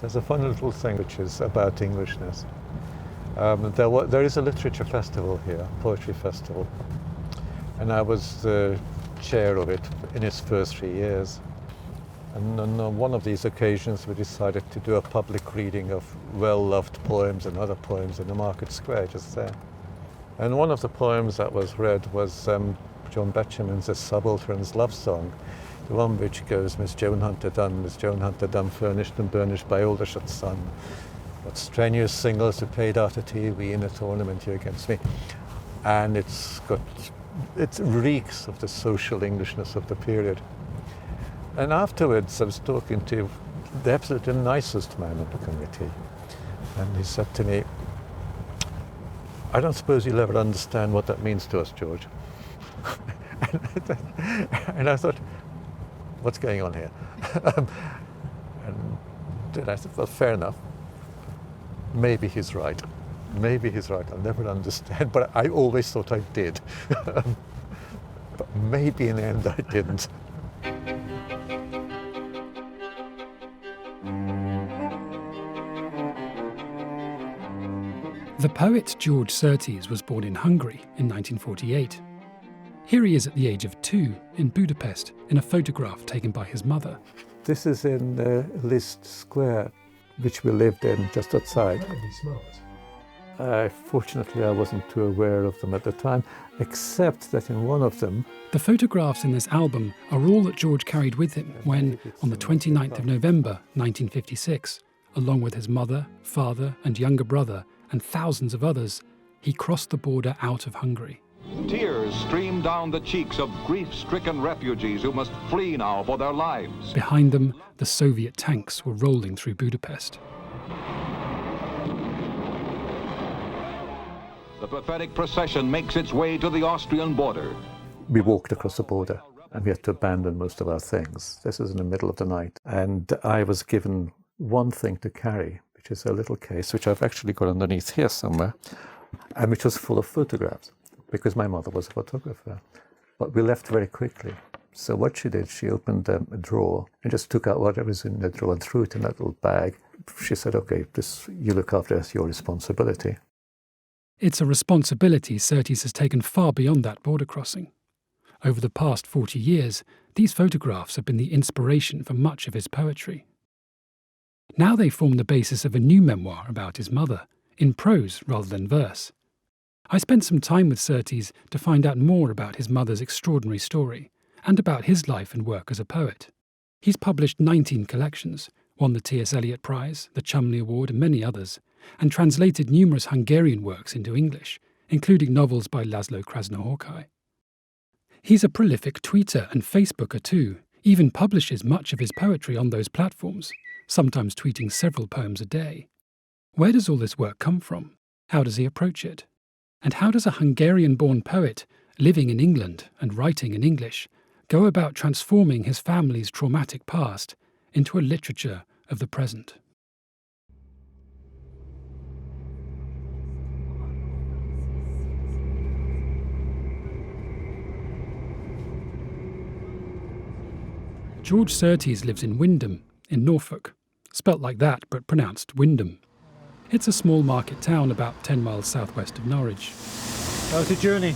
There's a fun little thing which is about Englishness. There is a literature festival here, poetry festival, and I was the chair of it in its first 3 years. And on one of these occasions we decided to do a public reading of well-loved poems and other poems in the market square just there. And one of the poems that was read was John Betjeman's A Subaltern's Love Song, the one which goes, Miss Joan Hunter Dunn, furnished and burnished by Aldershot's son. What strenuous singles who played after tea, we in a tournament you against me. And it reeks of the social Englishness of the period. And afterwards I was talking to the absolutely nicest man in the committee, and he said to me, I don't suppose you'll ever understand what that means to us, George. And I thought, what's going on here? And then I said, well, fair enough. Maybe he's right. Maybe he's right. I'll never understand, but I always thought I did. But maybe in the end I didn't. The poet George Szirtes was born in Hungary in 1948. Here he is at the age of 2 in Budapest in a photograph taken by his mother. This is in Liszt Square, which we lived in just outside. That would be smart. Fortunately, I wasn't too aware of them at the time, except that in one of them... The photographs in this album are all that George carried with him when, on the 29th of November 1956, along with his mother, father and younger brother, and thousands of others, he crossed the border out of Hungary. Tears stream down the cheeks of grief-stricken refugees who must flee now for their lives. Behind them, the Soviet tanks were rolling through Budapest. The pathetic procession makes its way to the Austrian border. We walked across the border and we had to abandon most of our things. This was in the middle of the night, and I was given one thing to carry, which is a little case, which I've actually got underneath here somewhere, and which was full of photographs, because my mother was a photographer. But we left very quickly. So what she did, she opened a drawer and just took out whatever was in the drawer and threw it in that little bag. She said, okay, this you look after, it's your responsibility. It's a responsibility Szirtes has taken far beyond that border crossing. Over the past 40 years, these photographs have been the inspiration for much of his poetry. Now they form the basis of a new memoir about his mother, in prose rather than verse. I spent some time with Szirtes to find out more about his mother's extraordinary story, and about his life and work as a poet. He's published 19 collections, won the T.S. Eliot Prize, the Chumley Award and many others, and translated numerous Hungarian works into English, including novels by Laszlo Krasznahorkai. He's a prolific tweeter and Facebooker too, even publishes much of his poetry on those platforms, sometimes tweeting several poems a day. Where does all this work come from? How does he approach it? And how does a Hungarian-born poet, living in England and writing in English, go about transforming his family's traumatic past into a literature of the present? George Szirtes lives in Wymondham, in Norfolk. Spelt like that, but pronounced Wyndham. It's a small market town about 10 miles southwest of Norwich. How's the journey?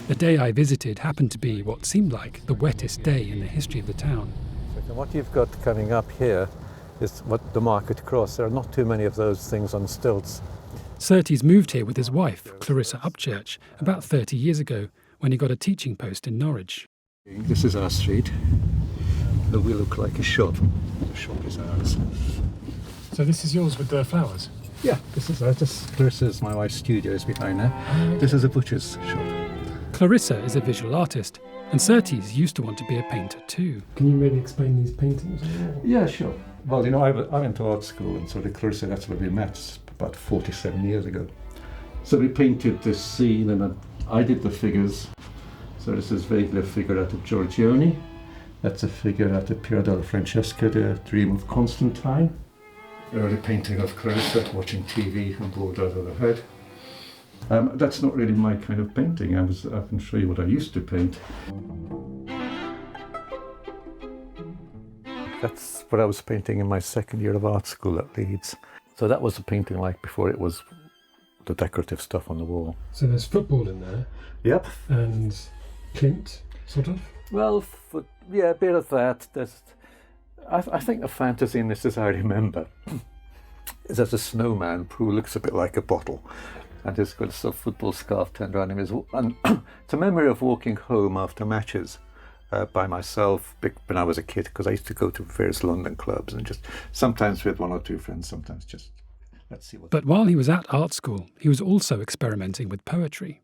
The day I visited happened to be what seemed like the wettest day in the history of the town. And what you've got coming up here is what the market cross. There are not too many of those things on stilts. Szirtes moved here with his wife, Clarissa Upchurch, about 30 years ago when he got a teaching post in Norwich. This is our street. We look like a shop. The shop is ours. So this is yours with the flowers? Yeah, this is ours. Clarissa's, my wife's studio is behind there. This is a butcher's shop. Clarissa is a visual artist, and Szirtes used to want to be a painter too. Can you really explain these paintings? Yeah, sure. Well, I went to art school, and so with Clarissa, that's where we met about 47 years ago. So we painted this scene, and I did the figures. So this is vaguely a figure out of Giorgione. That's a figure out of Piero della Francesca, The Dream of Constantine. Early painting of Clarissa watching TV and bored out of her head. That's not really my kind of painting. I can show you what I used to paint. That's what I was painting in my second year of art school at Leeds. So that was the painting like before it was the decorative stuff on the wall. So there's football in there. Yep. And Clint, sort of? Well, yeah, a bit of that. I think the fantasy in this, as I remember, is there's a snowman who looks a bit like a bottle, and he's got a sort of football scarf turned around him. And it's a memory of walking home after matches by myself when I was a kid, because I used to go to various London clubs and just sometimes with one or two friends, sometimes just let's see what. But while he was at art school, he was also experimenting with poetry.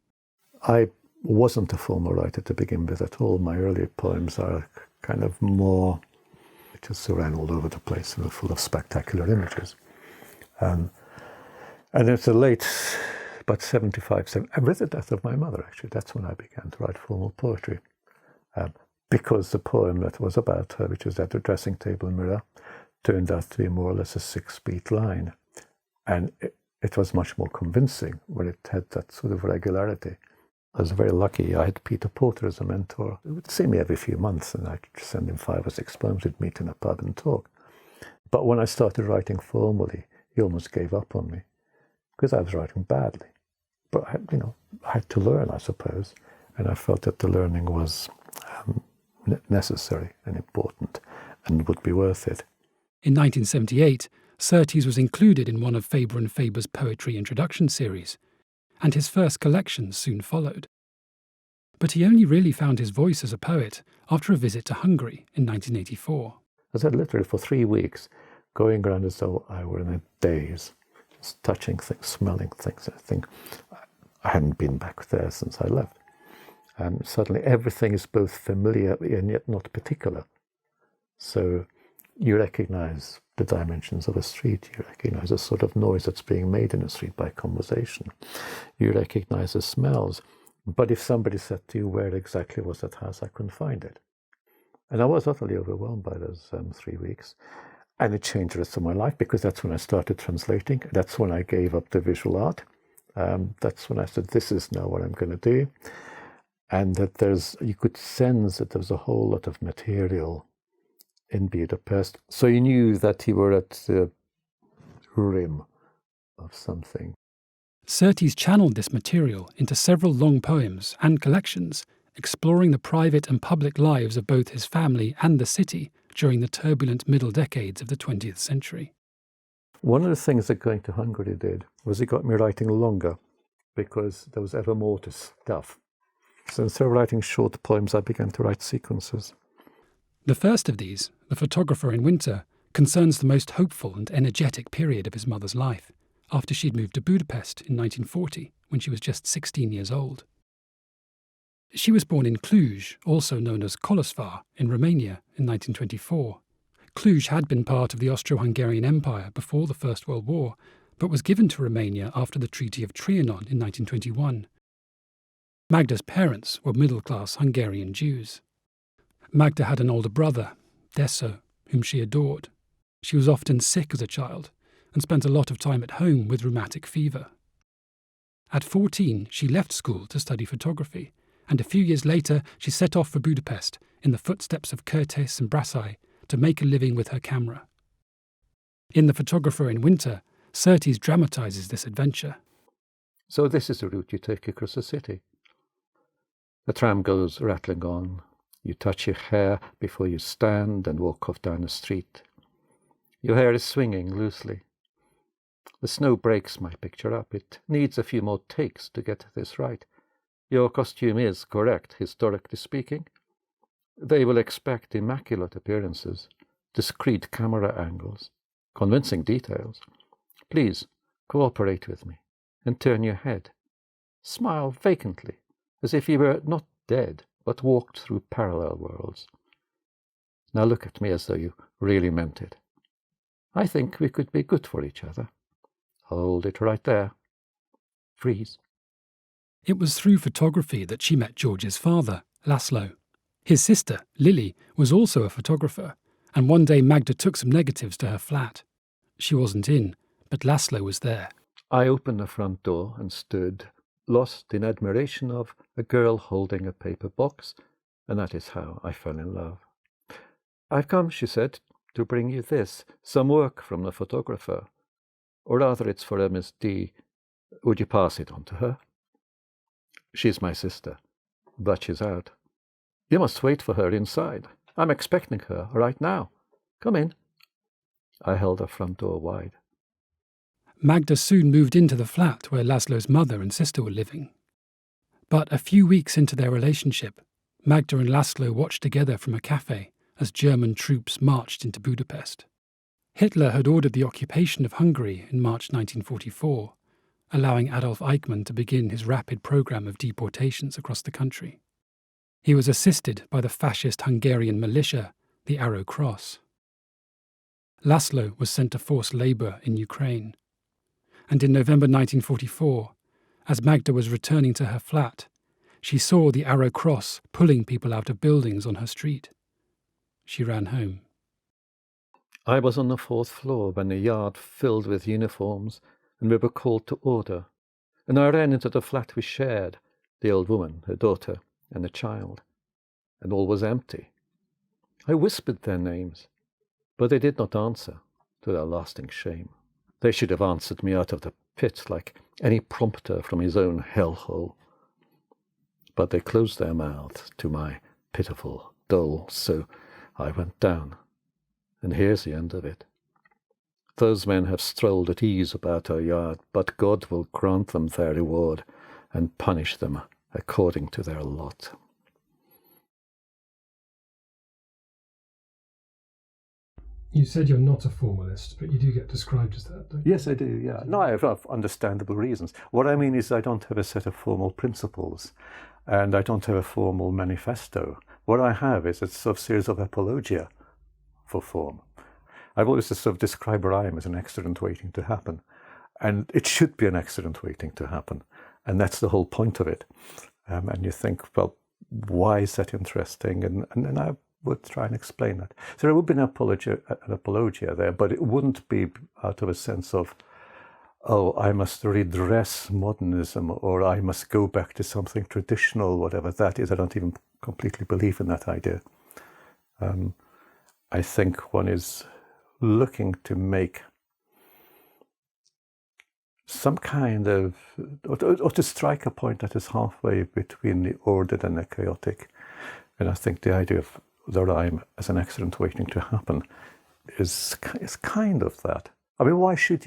I wasn't a formal writer to begin with at all. My earlier poems are kind of more just ran all over the place and full of spectacular images. And it's a late, about 75, with the death of my mother, actually, that's when I began to write formal poetry. Because the poem that was about her, which is at the dressing table mirror, turned out to be more or less a 6-beat line. And it was much more convincing when it had that sort of regularity. I was very lucky. I had Peter Porter as a mentor. He would see me every few months and I'd send him 5 or 6 poems. We'd meet in a pub and talk. But when I started writing formally, he almost gave up on me because I was writing badly. But I had to learn, I suppose. And I felt that the learning was necessary and important and would be worth it. In 1978, Szirtes was included in one of Faber and Faber's poetry introduction series, and his first collection soon followed. But he only really found his voice as a poet after a visit to Hungary in 1984. I was literally for 3 weeks going around as though I were in a daze, just touching things, smelling things. I think I hadn't been back there since I left. And suddenly everything is both familiar and yet not particular. So you recognize the dimensions of a street. You recognize the sort of noise that's being made in a street by conversation. You recognize the smells. But if somebody said to you, where exactly was that house, I couldn't find it. And I was utterly overwhelmed by those 3 weeks. And it changed the rest of my life because that's when I started translating. That's when I gave up the visual art. That's when I said, this is now what I'm going to do. And that you could sense that there was a whole lot of material in Budapest. So you knew that you were at the rim of something. Szirtes channeled this material into several long poems and collections, exploring the private and public lives of both his family and the city during the turbulent middle decades of the 20th century. One of the things that going to Hungary did was it got me writing longer because there was ever more to stuff. So instead of writing short poems, I began to write sequences. The first of these, The Photographer in Winter, concerns the most hopeful and energetic period of his mother's life, after she'd moved to Budapest in 1940, when she was just 16 years old. She was born in Cluj, also known as Kolosvar, in Romania, in 1924. Cluj had been part of the Austro-Hungarian Empire before the First World War, but was given to Romania after the Treaty of Trianon in 1921. Magda's parents were middle-class Hungarian Jews. Magda had an older brother, Deso, whom she adored. She was often sick as a child and spent a lot of time at home with rheumatic fever. At 14, she left school to study photography, and a few years later she set off for Budapest in the footsteps of Szirtes and Brassai to make a living with her camera. In The Photographer in Winter, Szirtes dramatizes this adventure. So this is the route you take across the city. The tram goes rattling on. You touch your hair before you stand and walk off down the street. Your hair is swinging loosely. The snow breaks my picture up. It needs a few more takes to get this right. Your costume is correct, historically speaking. They will expect immaculate appearances, discreet camera angles, convincing details. Please cooperate with me and turn your head. Smile vacantly, as if you were not dead, but walked through parallel worlds. Now look at me as though you really meant it. I think we could be good for each other. Hold it right there. Freeze. It was through photography that she met George's father, Laszlo. His sister, Lily, was also a photographer, and one day Magda took some negatives to her flat. She wasn't in, but Laszlo was there. I opened the front door and stood, lost in admiration of a girl holding a paper box, and that is how I fell in love. I've come, she said, to bring you this, some work from the photographer. Or rather, it's for Miss D. Would you pass it on to her? She's my sister, but she's out. You must wait for her inside. I'm expecting her right now. Come in. I held the front door wide. Magda soon moved into the flat where Laszlo's mother and sister were living. But a few weeks into their relationship, Magda and Laszlo watched together from a cafe as German troops marched into Budapest. Hitler had ordered the occupation of Hungary in March 1944, allowing Adolf Eichmann to begin his rapid program of deportations across the country. He was assisted by the fascist Hungarian militia, the Arrow Cross. Laszlo was sent to forced labour in Ukraine. And in November 1944, as Magda was returning to her flat, she saw the Arrow Cross pulling people out of buildings on her street. She ran home. I was on the 4th floor when the yard filled with uniforms, and we were called to order. And I ran into the flat we shared, the old woman, her daughter, and the child. And all was empty. I whispered their names, but they did not answer, to their lasting shame. They should have answered me out of the pit like any prompter from his own hellhole. But they closed their mouths to my pitiful dole, so I went down. And here's the end of it. Those men have strolled at ease about our yard, but God will grant them their reward and punish them according to their lot. You said you're not a formalist, but you do get described as that, don't you? Yes, I do, yeah. No, I have understandable reasons. What I mean is I don't have a set of formal principles, and I don't have a formal manifesto. What I have is a sort of series of apologia for form. I've always sort of described rhyme as an accident waiting to happen, and it should be an accident waiting to happen, and that's the whole point of it. And you think, well, why is that interesting? And I would try and explain that. So there would be an apologia there, but it wouldn't be out of a sense of, oh, I must redress modernism, or I must go back to something traditional, whatever that is. I don't even completely believe in that idea. I think one is looking to make some kind of, or to strike a point that is halfway between the ordered and the chaotic. And I think the idea of the rhyme as an accident waiting to happen is kind of that. I mean, why should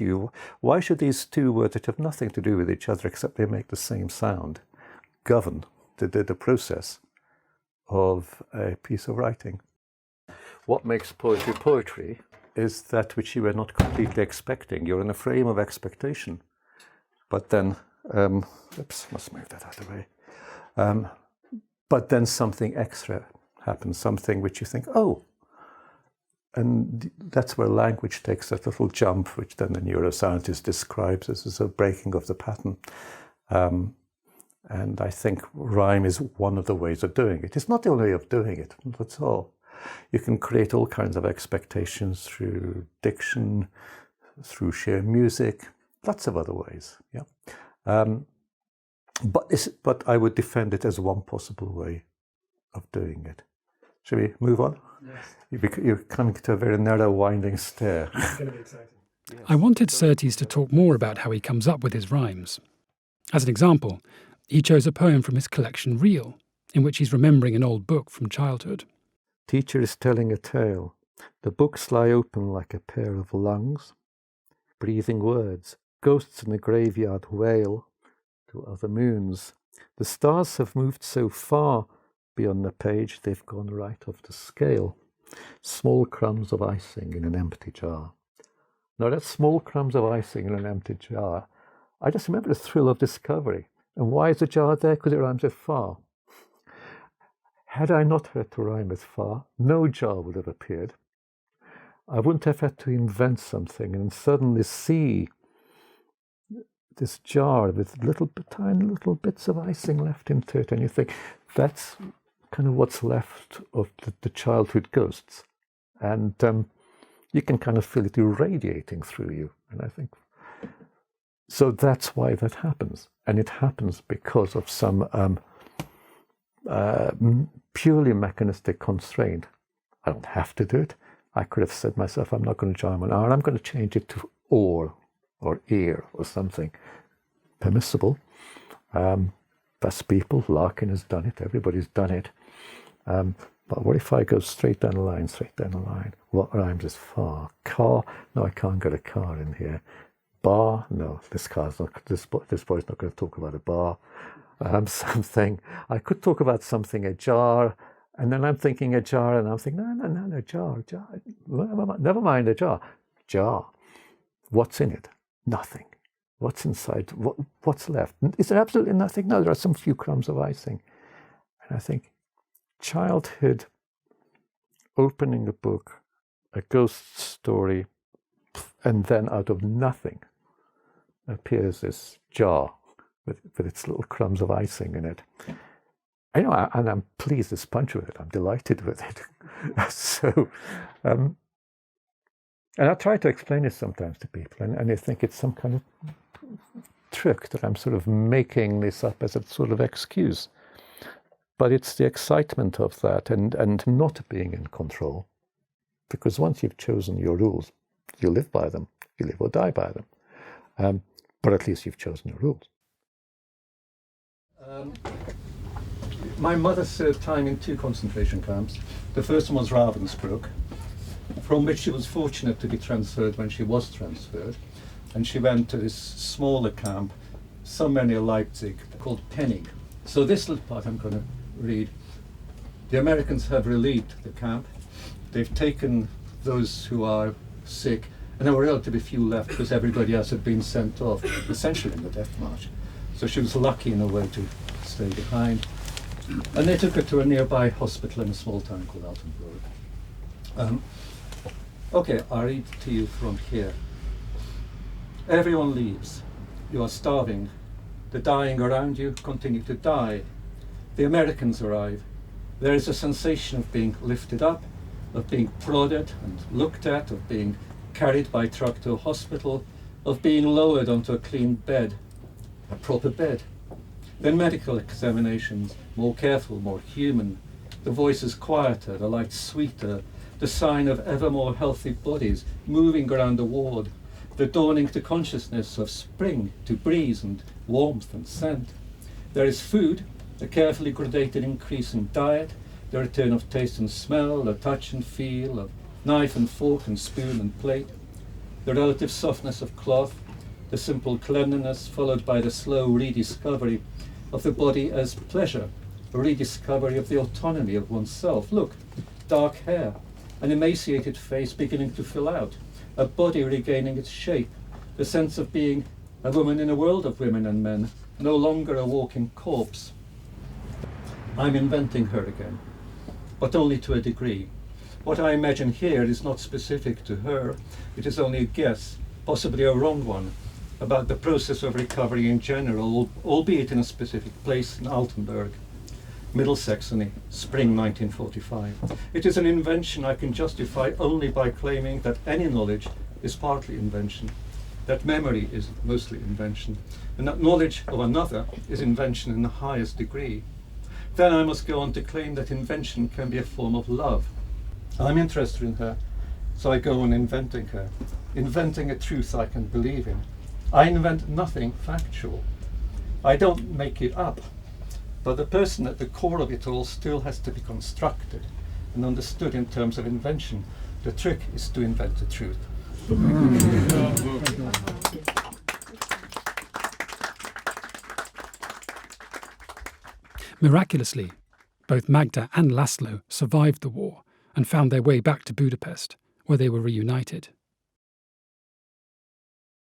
these two words that have nothing to do with each other except they make the same sound govern the process of a piece of writing? What makes poetry poetry is that which you were not completely expecting. You're in a frame of expectation. But then, must move that out of the way. But then something extra happens, something which you think, oh, and that's where language takes that little jump, which then the neuroscientist describes as a breaking of the pattern. And I think rhyme is one of the ways of doing it. It's not the only way of doing it, that's all. You can create all kinds of expectations through diction, through sheer music, lots of other ways. Yeah, but I would defend it as one possible way of doing it. Shall we move on? Yes. You're coming to a very narrow, winding stair. It's going to be exciting. Yes. I wanted Szirtes to talk more about how he comes up with his rhymes. As an example, he chose a poem from his collection Reel, in which he's remembering an old book from childhood. Teacher is telling a tale. The books lie open like a pair of lungs. Breathing words. Ghosts in the graveyard wail to other moons. The stars have moved so far beyond the page, they've gone right off the scale. Small crumbs of icing in an empty jar. Now that small crumbs of icing in an empty jar, I just remember the thrill of discovery. And why is the jar there? Because it rhymes with far. Had I not had to rhyme with far, no jar would have appeared. I wouldn't have had to invent something and suddenly see this jar with tiny little bits of icing left into it, and you think, that's kind of what's left of the childhood ghosts. And you can kind of feel it irradiating through you. And I think, so that's why that happens. And it happens because of some purely mechanistic constraint. I don't have to do it. I could have said myself, I'm not going to join one R, I'm going to change it to or ear or something. Permissible. That's people. Larkin has done it. Everybody's done it. But what if I go straight down the line, What rhymes with far? Car? No, I can't get a car in here. Bar? No, this boy's not going to talk about a bar. Something. I could talk about something ajar, and then I'm thinking ajar, and I'm thinking, no, jar. Never mind a jar. Jar. What's in it? Nothing. What's inside? What's left? Is there absolutely nothing? No, there are some few crumbs of icing. And I think childhood, opening a book, a ghost story, and then out of nothing appears this jar with its little crumbs of icing in it. And I'm pleased as punch with it. I'm delighted with it. So, and I try to explain it sometimes to people, and they think it's some kind of trick that I'm sort of making this up as a sort of excuse. But it's the excitement of that and not being in control. Because once you've chosen your rules, you live by them. You live or die by them. But at least you've chosen your rules. My mother served time in 2 concentration camps. The first one was Ravensbrück, from which she was fortunate to be transferred when she was transferred. And she went to this smaller camp, somewhere near Leipzig, called Penning. So this little part I'm going to read. The Americans have relieved the camp. They've taken those who are sick, and there were relatively few left because everybody else had been sent off, essentially in the death march. So she was lucky in a way to stay behind. And they took her to a nearby hospital in a small town called Altenburg. Okay, I'll read to you from here. Everyone leaves. You are starving. The dying around you continue to die. The Americans arrive. There is a sensation of being lifted up, of being prodded and looked at, of being carried by truck to a hospital, of being lowered onto a clean bed, a proper bed. Then medical examinations, more careful, more human. The voices quieter, the lights sweeter, the sign of ever more healthy bodies moving around the ward, the dawning to consciousness of spring, to breeze and warmth and scent. There is food, a carefully gradated increase in diet, the return of taste and smell, a touch and feel of knife and fork and spoon and plate, the relative softness of cloth, the simple cleanliness followed by the slow rediscovery of the body as pleasure, a rediscovery of the autonomy of oneself. Look, dark hair, an emaciated face beginning to fill out, a body regaining its shape, the sense of being a woman in a world of women and men, no longer a walking corpse. I'm inventing her again, but only to a degree. What I imagine here is not specific to her, it is only a guess, possibly a wrong one, about the process of recovery in general, albeit in a specific place in Altenburg, Middle Saxony, spring 1945. It is an invention I can justify only by claiming that any knowledge is partly invention, that memory is mostly invention, and that knowledge of another is invention in the highest degree. Then I must go on to claim that invention can be a form of love. I'm interested in her, so I go on inventing her, inventing a truth I can believe in. I invent nothing factual. I don't make it up, but the person at the core of it all still has to be constructed and understood in terms of invention. The trick is to invent the truth. Miraculously, both Magda and Laszlo survived the war and found their way back to Budapest, where they were reunited.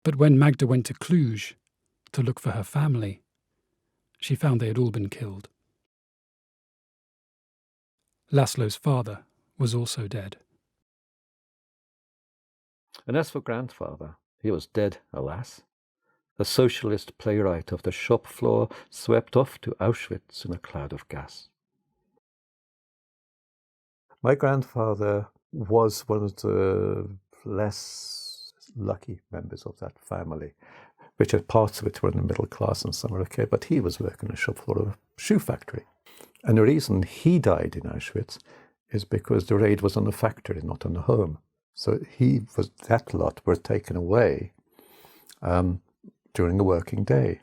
But when Magda went to Cluj to look for her family, she found they had all been killed. Laszlo's father was also dead. And as for grandfather, he was dead, alas. A socialist playwright of the shop floor swept off to Auschwitz in a cloud of gas. My grandfather was one of the less lucky members of that family, which had parts of it were in the middle class and some were okay, but he was working in a shop floor of a shoe factory. And the reason he died in Auschwitz is because the raid was on the factory, not on the home. So that lot were taken away during a working day,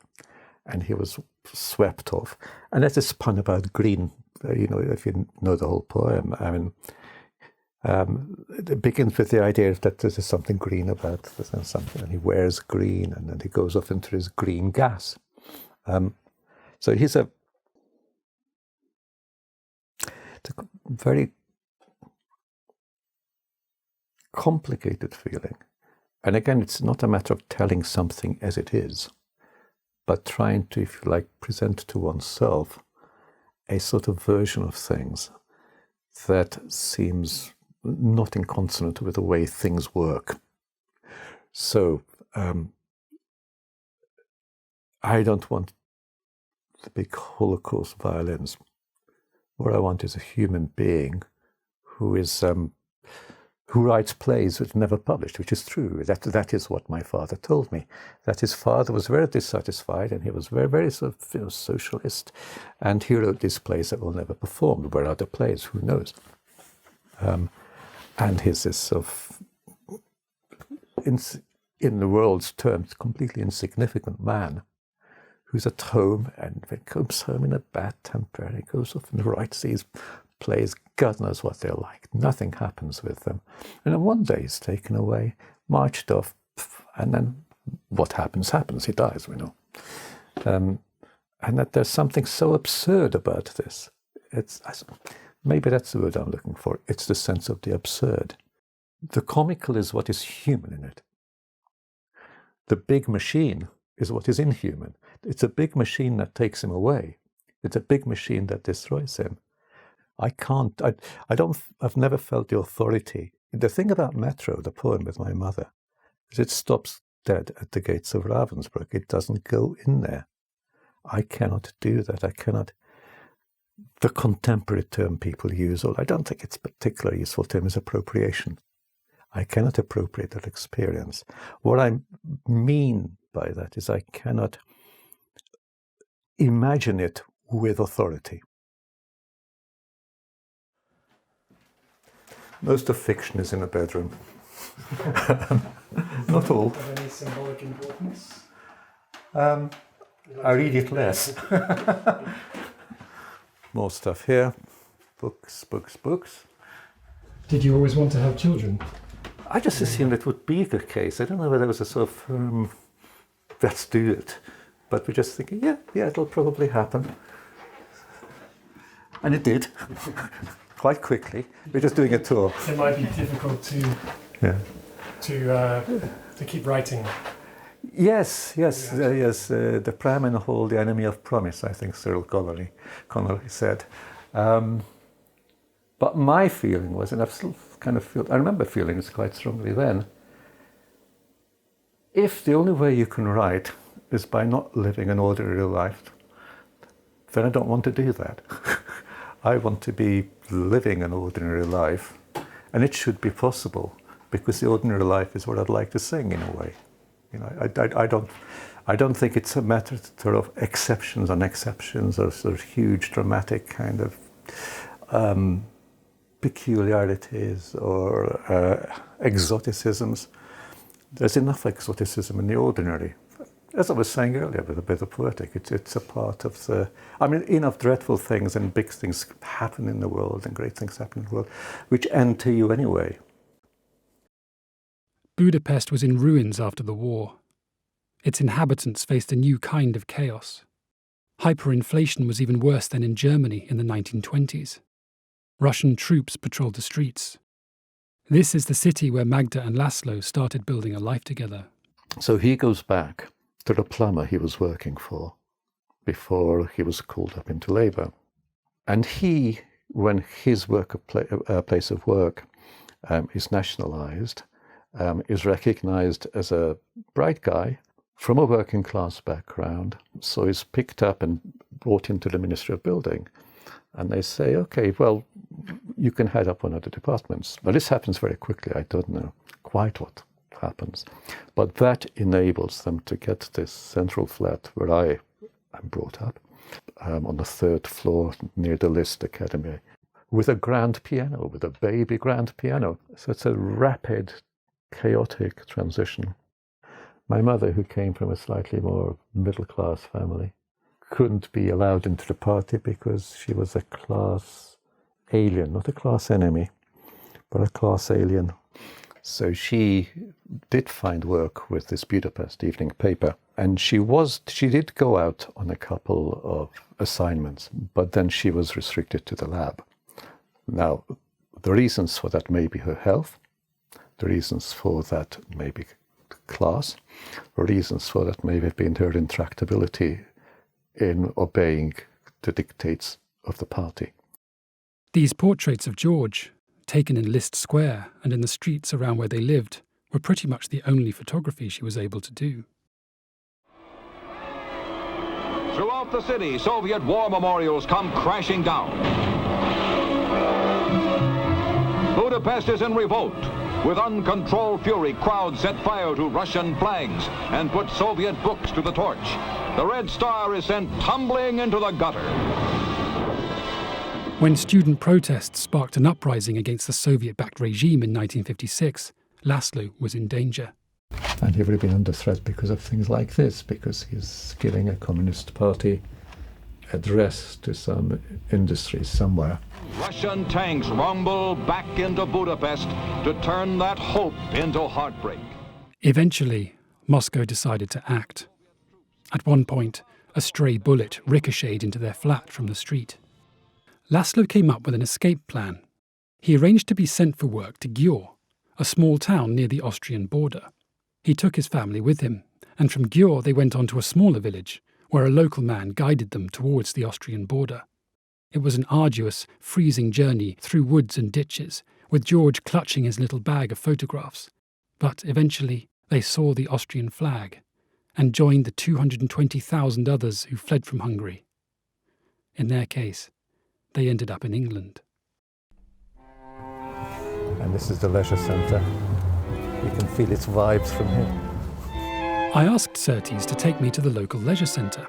and he was swept off. And that's this pun about green. If you know the whole poem, I mean, it begins with the idea that there's something green about this and something, and he wears green, and then he goes off into his green gas. So it's a very complicated feeling. And again, it's not a matter of telling something as it is, but trying to, if you like, present to oneself a sort of version of things that seems not in consonant with the way things work. So I don't want the big Holocaust violins. What I want is a human being who writes plays which never published, which is true. That is what my father told me. That his father was very dissatisfied, and he was very, very sort of socialist, and he wrote these plays that were never performed. Where are the plays? Who knows? And he's this sort of, in the world's terms, completely insignificant man who's at home and comes home in a bad temper, and he goes off and writes these plays. God knows what they're like. Nothing happens with them. And then one day he's taken away, marched off, and then what happens, happens. He dies, we know. And that there's something so absurd about this. Maybe that's the word I'm looking for. It's the sense of the absurd. The comical is what is human in it. The big machine is what is inhuman. It's a big machine that takes him away. It's a big machine that destroys him. I've never felt the authority. The thing about Metro, the poem with my mother, is it stops dead at the gates of Ravensbrück. It doesn't go in there. I cannot do that. I cannot. The contemporary term people use, or I don't think it's a particularly useful term, is appropriation. I cannot appropriate that experience. What I mean by that is I cannot imagine it with authority. Most of fiction is in a bedroom. Not all. Have any symbolic importance? I read it less. More stuff here. Books, books, books. Did you always want to have children? I just assumed it would be the case. I don't know whether there was a sort of, let's do it. But we're just thinking, yeah, it'll probably happen. And it did. Quite quickly. We're just doing a tour. It might be difficult to keep writing. Yes. The pram and the hole, the enemy of promise, I think Cyril Connolly said. But my feeling was, and I've still kind of I remember feeling this quite strongly then, if the only way you can write is by not living an ordinary life, then I don't want to do that. I want to be living an ordinary life, and it should be possible, because the ordinary life is what I'd like to sing in a way. I don't think it's a matter of exceptions on exceptions, or sort of huge dramatic kind of peculiarities or exoticisms. There's enough exoticism in the ordinary. As I was saying earlier, with a bit of poetic, it's a part of the. I mean, enough dreadful things and big things happen in the world, and great things happen in the world, which enter you anyway. Budapest was in ruins after the war. Its inhabitants faced a new kind of chaos. Hyperinflation was even worse than in Germany in the 1920s. Russian troops patrolled the streets. This is the city where Magda and Laszlo started building a life together. So he goes back to the plumber he was working for before he was called up into labour. And he, when his place of work is nationalised, is recognised as a bright guy from a working class background, so he's picked up and brought into the Ministry of Building. And they say, okay, well, you can head up one of the departments. But this happens very quickly. I don't know quite what happens. But that enables them to get this central flat where I am brought up, on the third floor near the Liszt Academy, with a grand piano, with a baby grand piano. So it's a rapid, chaotic transition. My mother, who came from a slightly more middle-class family, couldn't be allowed into the party because she was a class alien, not a class enemy, but a class alien. So she did find work with this Budapest evening paper, and she did go out on a couple of assignments, but then she was restricted to the lab. Now, the reasons for that may be her health, the reasons for that may be class, the reasons for that may have been her intractability in obeying the dictates of the party. These portraits of George, taken in List Square and in the streets around where they lived, were pretty much the only photography she was able to do. Throughout the city, Soviet war memorials come crashing down. Budapest is in revolt. With uncontrolled fury, crowds set fire to Russian flags and put Soviet books to the torch. The Red Star is sent tumbling into the gutter. When student protests sparked an uprising against the Soviet-backed regime in 1956, Laszlo was in danger. And he would have been under threat because of things like this, because he's giving a Communist Party address to some industry somewhere. Russian tanks rumble back into Budapest to turn that hope into heartbreak. Eventually, Moscow decided to act. At one point, a stray bullet ricocheted into their flat from the street. Laszlo came up with an escape plan. He arranged to be sent for work to Győr, a small town near the Austrian border. He took his family with him, and from Győr they went on to a smaller village, where a local man guided them towards the Austrian border. It was an arduous, freezing journey through woods and ditches, with George clutching his little bag of photographs. But eventually they saw the Austrian flag and joined the 220,000 others who fled from Hungary. In their case, they ended up in England. And this is the leisure centre. You can feel its vibes from here. I asked Szirtes to take me to the local leisure centre.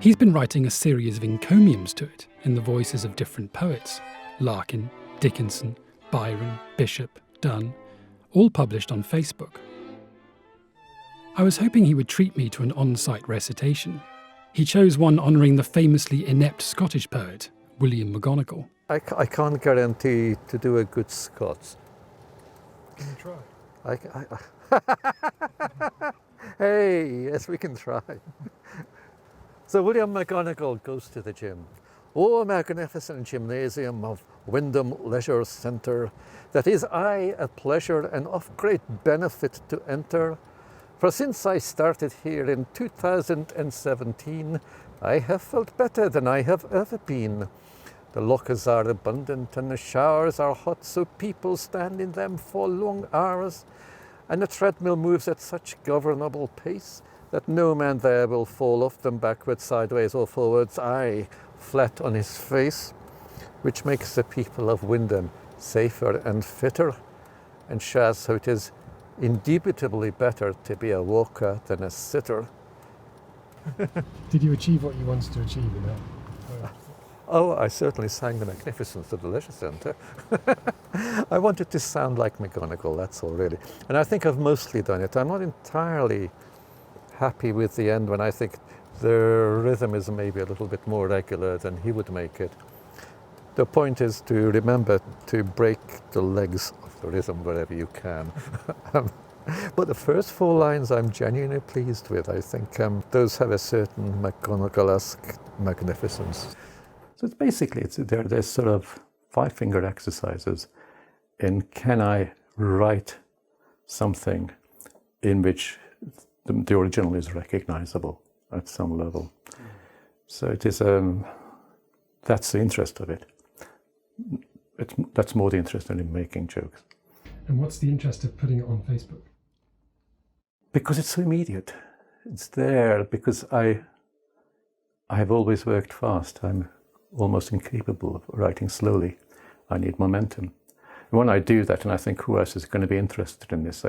He's been writing a series of encomiums to it in the voices of different poets: Larkin, Dickinson, Byron, Bishop, Donne, all published on Facebook. I was hoping he would treat me to an on-site recitation. He chose one honouring the famously inept Scottish poet, William McGonagall. I can't guarantee to do a good Scots. Can you try? Hey, yes, we can try. So William McGonagall goes to the gym. Oh, magnificent gymnasium of Wyndham Leisure Centre, that is I a pleasure and of great benefit to enter. For since I started here in 2017, I have felt better than I have ever been. The lockers are abundant and the showers are hot, so people stand in them for long hours. And the treadmill moves at such governable pace that no man there will fall off them backwards, sideways or forwards, aye, flat on his face, which makes the people of Wyndham safer and fitter, and shows how it is indubitably better to be a walker than a sitter. Did you achieve what you wanted to achieve in that? Oh, I certainly sang the magnificence of the leisure centre. I wanted to sound like McGonagall, that's all really. And I think I've mostly done it. I'm not entirely happy with the end when I think the rhythm is maybe a little bit more regular than he would make it. The point is to remember to break the legs of the rhythm wherever you can. But the first four lines I'm genuinely pleased with. I think those have a certain McGonagall-esque magnificence. So it's basically, there's sort of five-finger exercises in can I write something in which the original is recognizable at some level. So it is, that's the interest of it. That's more the interest than in making jokes. And what's the interest of putting it on Facebook? Because it's so immediate. It's there because I have always worked fast. I'm almost incapable of writing slowly. I need momentum. And when I do that and I think who else is going to be interested in this,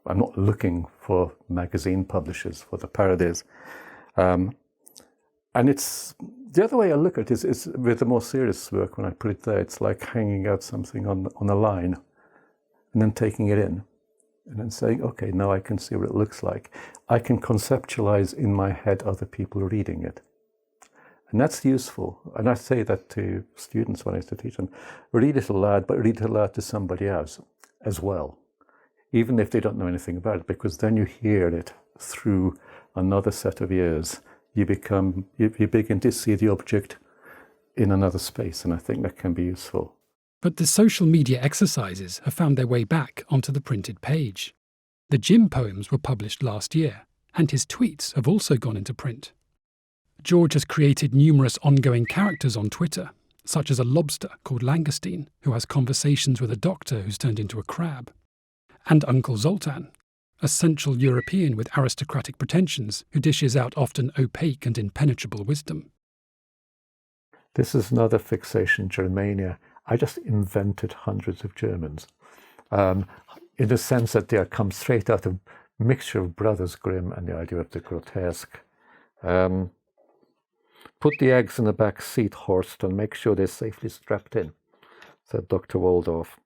I'm not looking for magazine publishers for the parodies. And it's The other way I look at it is with the more serious work, when I put it there, it's like hanging out something on a line and then taking it in and then saying, okay, now I can see what it looks like. I can conceptualize in my head other people reading it. And that's useful. And I say that to students when I used to teach them. Read it aloud, but read it aloud to somebody else as well, even if they don't know anything about it, because then you hear it through another set of ears. You begin to see the object in another space, and I think that can be useful. But the social media exercises have found their way back onto the printed page. The Jim poems were published last year, and his tweets have also gone into print. George has created numerous ongoing characters on Twitter, such as a lobster called Langoustine, who has conversations with a doctor who's turned into a crab, and Uncle Zoltan, a Central European with aristocratic pretensions who dishes out often opaque and impenetrable wisdom. This is another fixation, Germania. I just invented hundreds of Germans, in the sense that they come straight out of a mixture of Brothers Grimm and the idea of the grotesque. Put the eggs in the back seat, Horst, and make sure they're safely strapped in, said Dr. Waldorf.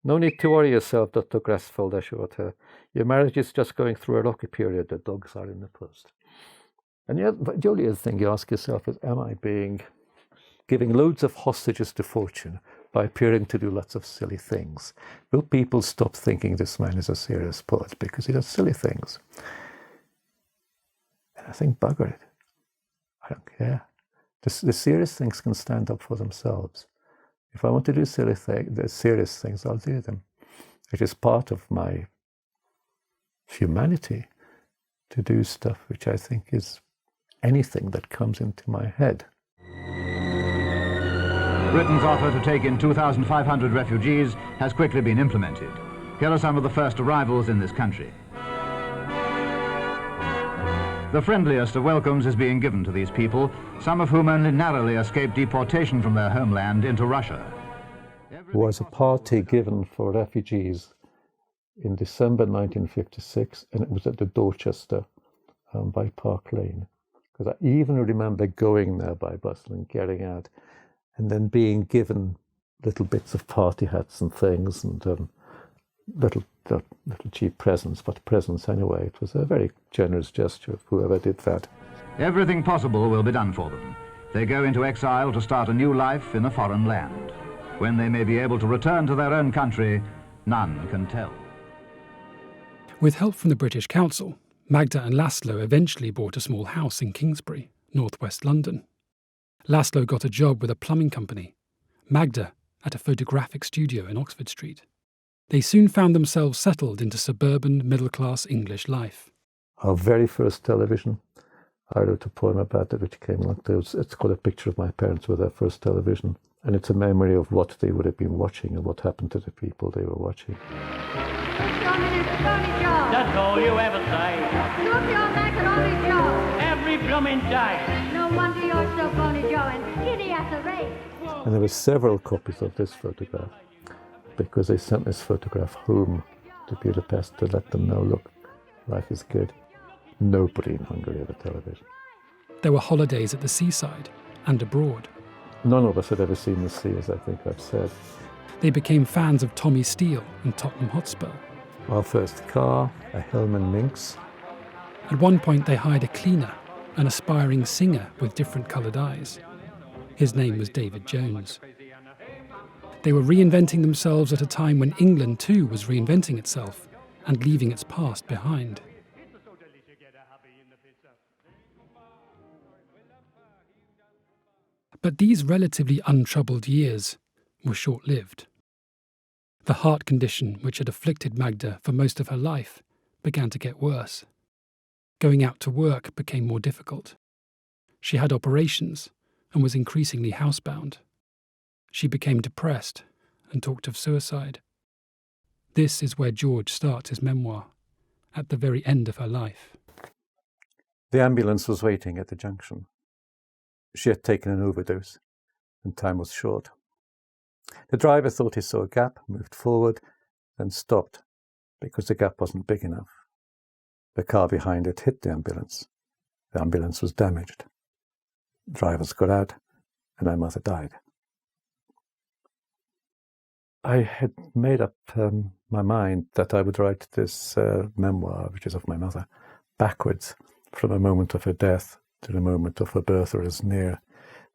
No need to worry yourself, Dr. Grasfeld assured her. Your marriage is just going through a rocky period. The dogs are in the post. And yet, the only other thing you ask yourself is, am I giving loads of hostages to fortune by appearing to do lots of silly things? Will people stop thinking this man is a serious poet because he does silly things? And I think, bugger it. I don't care. The serious things can stand up for themselves. If I want to do the serious things, I'll do them. It is part of my humanity to do stuff which I think is anything that comes into my head. Britain's offer to take in 2,500 refugees has quickly been implemented. Here are some of the first arrivals in this country. The friendliest of welcomes is being given to these people, some of whom only narrowly escaped deportation from their homeland into Russia. There was a party given for refugees in December 1956, and it was at the Dorchester by Park Lane. Because I even remember going there by bus and getting out, and then being given little bits of party hats and things, and little cheap presents, but presents anyway. It was a very generous gesture of whoever did that. Everything possible will be done for them. They go into exile to start a new life in a foreign land. When they may be able to return to their own country, none can tell. With help from the British Council, Magda and Laszlo eventually bought a small house in Kingsbury, northwest London. Laszlo got a job with a plumbing company, Magda at a photographic studio in Oxford Street. They soon found themselves settled into suburban, middle-class English life. Our very first television, I wrote a poem about it which came like this. It's called A Picture of My Parents with Their First Television, and it's a memory of what they would have been watching and what happened to the people they were watching. That's all you ever say. Look, you're macaroni Joe. Every blooming day. No wonder you're so bony, Joe, and giddy at the rate. And there were several copies of this photograph, because they sent this photograph home to Budapest to let them know, look, life is good. Nobody in Hungary had a television. There were holidays at the seaside and abroad. None of us had ever seen the sea, as I think I've said. They became fans of Tommy Steele and Tottenham Hotspur. Our first car, a Hellman Minx. At one point they hired a cleaner, an aspiring singer with different coloured eyes. His name was David Jones. They were reinventing themselves at a time when England too was reinventing itself and leaving its past behind. But these relatively untroubled years were short-lived. The heart condition which had afflicted Magda for most of her life began to get worse. Going out to work became more difficult. She had operations and was increasingly housebound. She became depressed and talked of suicide. This is where George starts his memoir, at the very end of her life. The ambulance was waiting at the junction. She had taken an overdose, and time was short. The driver thought he saw a gap, moved forward, then stopped, because the gap wasn't big enough. The car behind it hit the ambulance. The ambulance was damaged. drivers got out, and my mother died. I had made up my mind that I would write this memoir, which is of my mother, backwards from the moment of her death to the moment of her birth, or as near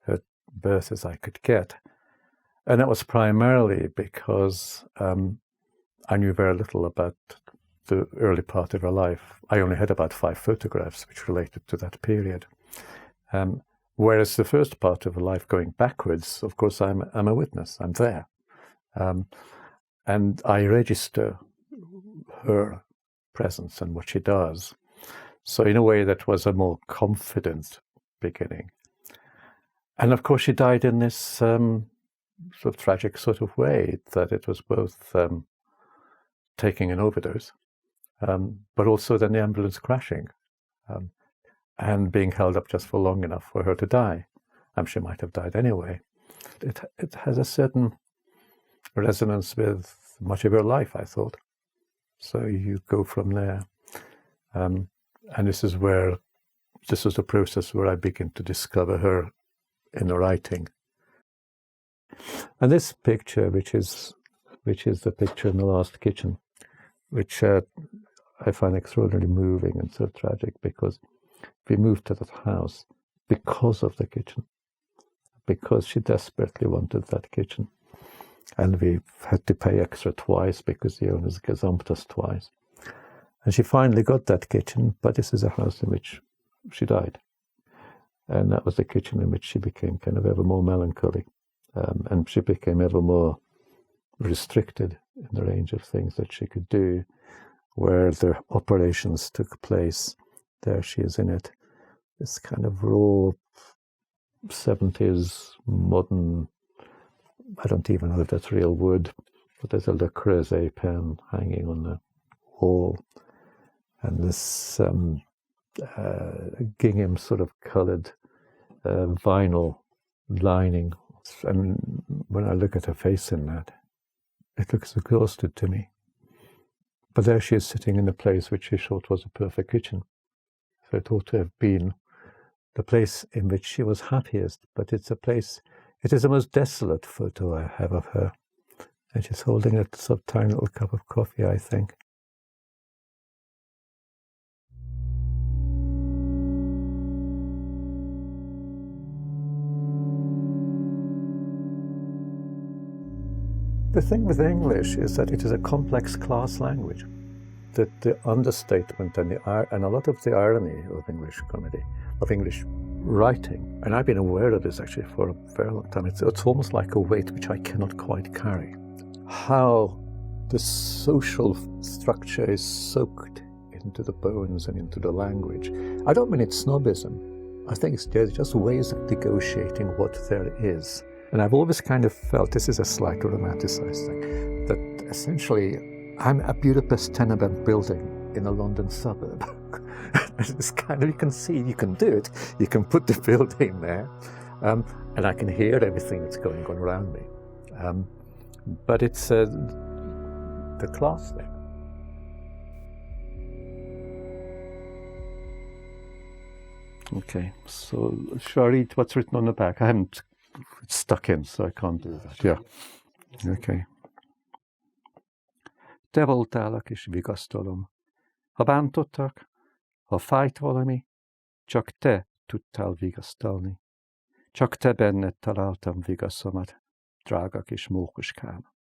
her birth as I could get. And that was primarily because I knew very little about the early part of her life. I only had about 5 photographs which related to that period. Whereas the first part of her life, going backwards, of course, I'm a witness. I'm there. And I register her presence and what she does. So in a way, that was a more confident beginning. And of course, she died in this sort of tragic sort of way, that it was both taking an overdose, but also then the ambulance crashing, and being held up just for long enough for her to die. She might have died anyway. It has a certain resonance with much of her life, I thought. So you go from there. And this is the process where I begin to discover her in the writing. And this picture, which is the picture in the last kitchen, which I find extraordinarily moving and so tragic, because we moved to that house because of the kitchen, because she desperately wanted that kitchen. And we had to pay extra twice because the owners gazumped us twice. And she finally got that kitchen, but this is a house in which she died. And that was the kitchen in which she became kind of ever more melancholy. And she became ever more restricted in the range of things that she could do. Where the operations took place, there she is in it. This kind of raw 70s modern, I don't even know if that's real wood, but there's a Le Creuset pen hanging on the wall. And this gingham sort of coloured vinyl lining. And when I look at her face in that, it looks exhausted to me. But there she is sitting in the place which she thought was a perfect kitchen. So it ought to have been the place in which she was happiest. But it's a place, it is the most desolate photo I have of her. And she's holding a sort of tiny little cup of coffee, I think. The thing with English is that it is a complex class language. That the understatement and a lot of the irony of English comedy, of English writing, and I've been aware of this actually for a very long time, it's almost like a weight which I cannot quite carry. How the social structure is soaked into the bones and into the language. I don't mean it's snobism. I think there's just ways of negotiating what there is. And I've always kind of felt, this is a slightly romanticized thing, that essentially I'm a Budapest tenement building in a London suburb. It's kind of, you can see, you can do it, you can put the building there, and I can hear everything that's going on around me. But it's the class thing. Okay, so shall I read what's written on the back? I haven't, it's stuck in, so I can't do that. Yeah. Okay. Te voltál a kis vigasztalom. Ha bántottak, ha fájt valami, csak te tudtál vigasztalni. Csak te benned találtam vigaszomat, drága kis mókuskám.